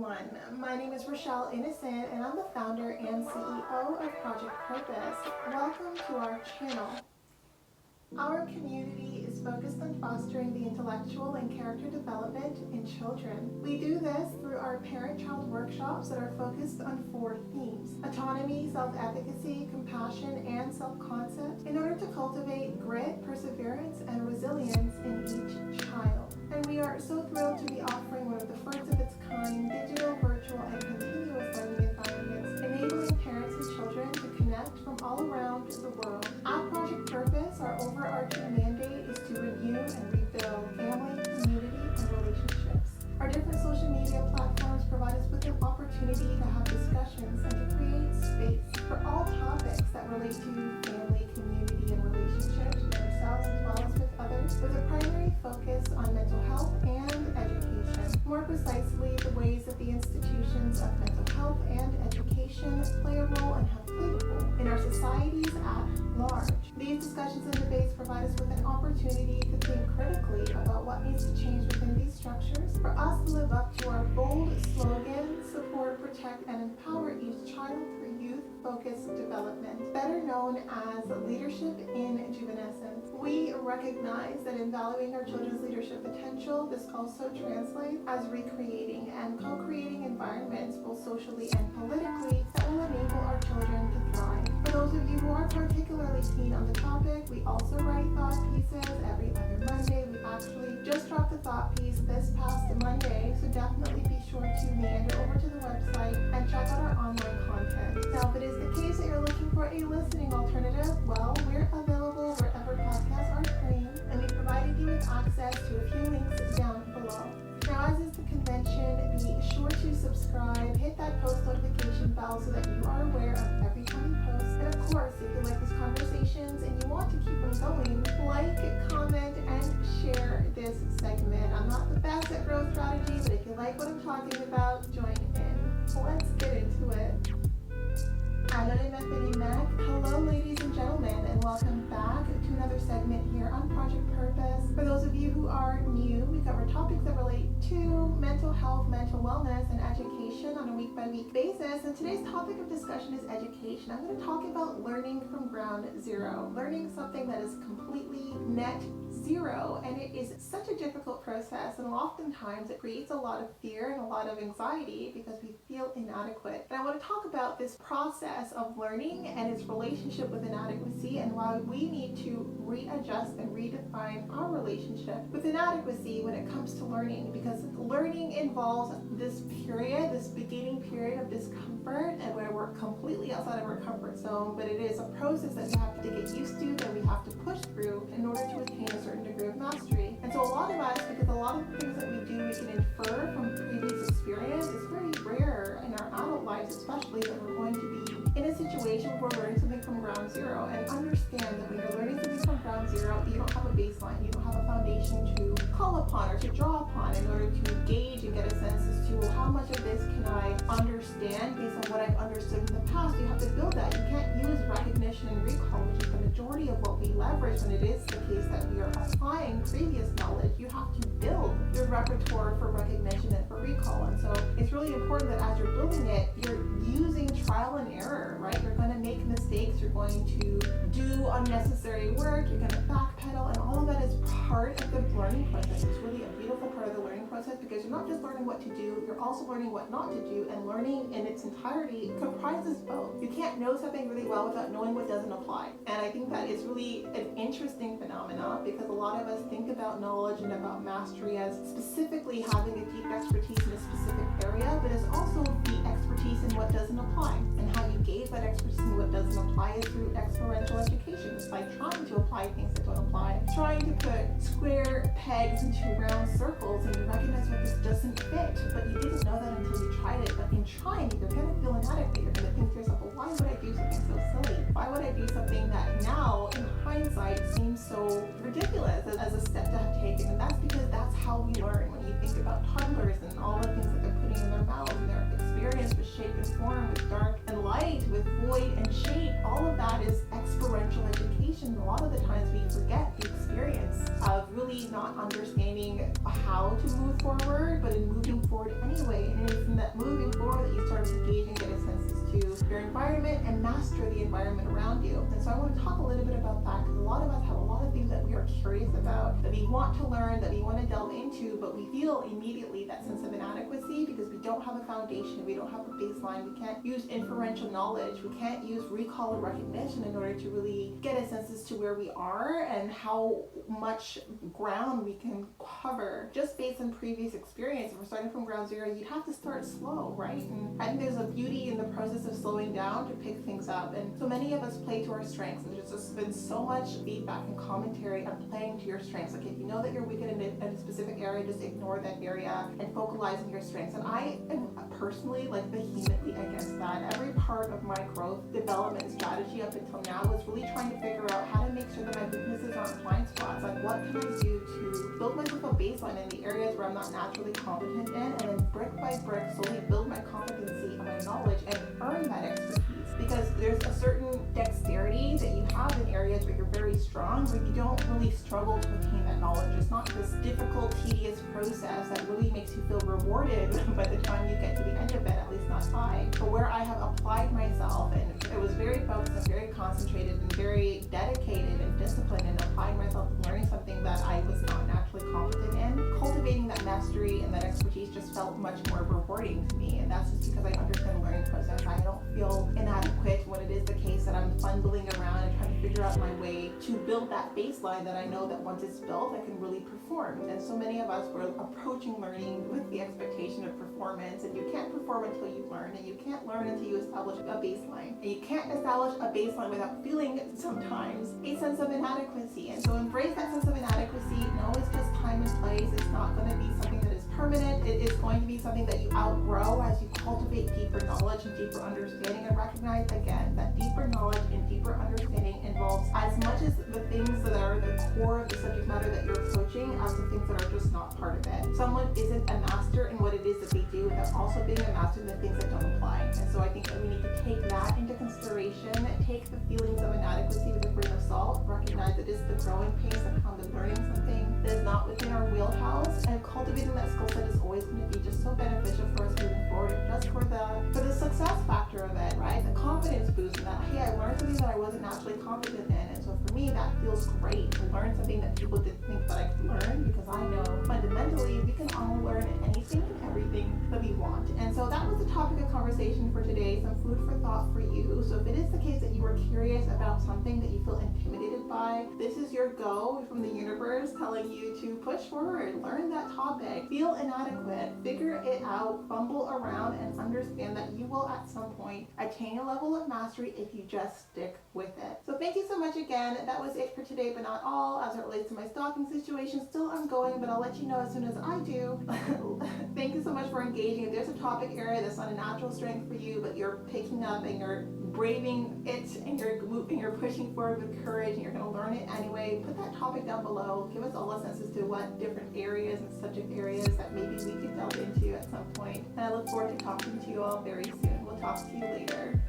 everyone. My name is Rochelle Innocent and I'm the founder and CEO of Project Purpose. Welcome to our channel. Our community is focused on fostering the intellectual and character development in children. We do this through our parent-child workshops that are focused on 4 themes: autonomy, self-efficacy, compassion, and self-concept, in order to cultivate grit, perseverance, and resilience in each child. And we are so thrilled to be offering one of the first of its kind digital, virtual, and continuous learning environments, enabling parents and children to connect from all around the world. At Project Purpose, our overarching mandate is to renew and rebuild family, community, and relationships. Our different social media platforms provide us with an opportunity to have discussions and to create space for all topics that relate to family, community, and relationships with ourselves as well as with others, with a primary focus on mental health and education. More precisely, the ways that the institutions of mental health and education play a role and have played a role in our societies at large. These discussions and debates provide us with an opportunity to think critically about what needs to change within these structures for us to live up to our bold slogan: support, protect, and empower each child through youth-focused development, better known as leadership in juvenescence. We recognize that in valuing our children's leadership potential, this also translates as recreating and co-creating environments, both socially and politically, that will enable our children to thrive. For those of you who are particularly keen on the topic, we also write thought pieces every other Monday. We actually just dropped the thought piece this past Monday, so definitely be sure to meander over to the website and check out our online content. Now, if it is the case that you're looking for a listening alternative, well, we're available wherever podcasts are streamed, and we provided you with access to a few links down below. Now, as is the convention, be sure to subscribe, hit that post notification bell so that you are aware of every time we post. And of course, if you like these conversations and you want to keep them going, like, comment, and share this segment. I'm not the best at growth strategy, but if you like what I'm talking about, join in. So let's get into it. Hello, ladies and gentlemen, and welcome back to another segment here on Project Purpose. For those of you who are new, we cover topics that relate to mental health, mental wellness, and education on a week-by-week basis. And today's topic of discussion is education. I'm going to talk about learning from ground zero, learning something that is completely net zero, and it is such a difficult process, and oftentimes it creates a lot of fear and a lot of anxiety because we feel inadequate. And I want to talk about this process of learning and its relationship with inadequacy, and why we need to readjust and redefine our relationship with inadequacy when it comes to learning, because learning involves this period, this beginning period of discomfort, and where we're completely outside of our comfort zone, but it is a process that we have to get used to, that we have to push through in order to attain a certain degree of mastery. And so a lot of us, because a lot of the things that we do we can infer from previous experience, it's very rare in our adult lives especially that we're going to be in a situation where we're learning something from ground zero. And understand that when you're learning something from ground zero, you don't have a baseline, you don't have a foundation to call upon or to draw upon in order to engage and get a sense as to, well, how much of this can I understand based on what I've understood in the past. You have to build that. You can't use recognition and recall, which is the majority of what we leverage when it is the case that we are applying previous knowledge. You have to build your repertoire for recognition and for recall. And so it's really important that as you're building it, you're using trial and error, right? You're going to make mistakes, you're going to do unnecessary work, you're going to backpedal, and all of that is part of the learning process. It's really a beautiful part of the learning process, because you're not just learning what to do, you're also learning what not to do, and learning in its entirety comprises both. You can't know something really well without knowing what doesn't apply. And I think that is really an interesting phenomenon, because a lot of us think about knowledge and about mastery as specifically having a deep expertise in a specific area, but it's also the expertise in what doesn't apply. And how you gauge that expertise in what doesn't apply is through experiential education. It's like trying to apply things that don't apply, trying to put square pegs into round circles, and you recognize what this doesn't fit, but you didn't know that until you tried it. But in trying it, you're going to feel inadequate. You're going to think to yourself, well, why would I do something so silly? Why would I do something that now, in hindsight, seems so ridiculous as a step to have taken? And that's because that's how we learn. When you think about toddlers and all the things that they're putting in their mouths, and their experience with shape and form, with dark and light, with void and shape, all of that is experiential education. A lot of the times we forget the experience of really not understanding how to move forward, but in moving forward anyway. And it's in that your environment and master the environment around you. And so I want to talk a little bit about that, because a lot of us have a lot of things that we are curious about, that we want to learn, that we want to delve into, but we feel immediately that sense of inadequacy because we don't have a foundation, we don't have a baseline, we can't use inferential knowledge, we can't use recall or recognition in order to really get a sense as to where we are and how much ground we can cover just based on previous experience. If we're starting from ground zero, you'd have to start slow, right? And I think there's a beauty in the process of slowing down to pick things up. And so many of us play to our strengths, and there's just been so much feedback and commentary on playing to your strengths. Like, if you know that you're weak in a specific area, just ignore that area and focalize on your strengths. And I am personally like vehemently against that. Every part of my growth development strategy up until now was really trying to figure out how to make sure that my weaknesses aren't blind spots. Like, what can I do to build myself a baseline in the areas where I'm not naturally competent in, and then brick by brick slowly build my competency and my knowledge and earn that expertise. Because there's a certain dexterity that you have in areas where you're very strong, where you don't really struggle to attain that knowledge. It's not this difficult, tedious process that really makes you feel rewarded by the time you get to the end of it, at least not I. But where I have applied myself, and it was very focused and very concentrated and very dedicated and disciplined, and applying myself to learning something that I was not naturally competent in, cultivating that mastery and that expertise just felt much more rewarding to me. And that's just because I understand the learning process. I don't feel inadequate when it is the case that I'm fumbling around and trying to figure out my way to build that baseline that I know that once it's built, I can really perform. And so many of us were approaching learning with the expectation of performance, and you can't perform until you learn, and you can't learn until you establish a baseline. And you can't establish a baseline without feeling sometimes a sense of inadequacy. And so embrace that sense of inadequacy. No, it's just time and place. It's not going to be something that is permanent. It is going to be something that you outgrow as you cultivate deeper knowledge and deeper understanding, and recognize again that deeper knowledge and deeper understanding involves as much as the things that are the core of the subject matter that you're approaching as the things that are just not part of it. Someone isn't a master in what it is that they do without also being a master in the things that don't apply. And so I think that we need to take that into consideration, take the feelings of inadequacy with a grain of salt, recognize that it's the growing pace of how we're learning something that is not within our wheelhouse, and cultivating that skill set is always going to be just so beneficial for us moving forward, just for the success factor of it, right? The confidence boost, and that, hey, I learned something that I wasn't naturally competent in. And so for me, that feels great to learn something that people didn't think that I could learn, because I know fundamentally we can all learn anything and everything that we want. And so that was the topic of conversation for today, some food for thought for you. So if it is the case that you are curious about something that you feel intimidated by, this is your go from the universe telling you to push forward, learn that topic, feel inadequate, figure it out, fumble around, and understand that you will at some point attain a level of mastery if you just stick with it. So thank you so much again. That was it for today, but not all, as it relates to my stalking situation. Still ongoing, but I'll let you know as soon as I do. Thank you so much for engaging. If there's a topic area that's not a natural strength for you, but you're picking up and you're braving it, and you're moving, you're pushing forward with courage, and you're going to learn it anyway, put that topic down below. Give us all a sense as to what different areas and subject areas that maybe we could delve into at some point. And I look forward to talking to you all very soon. We'll talk to you later.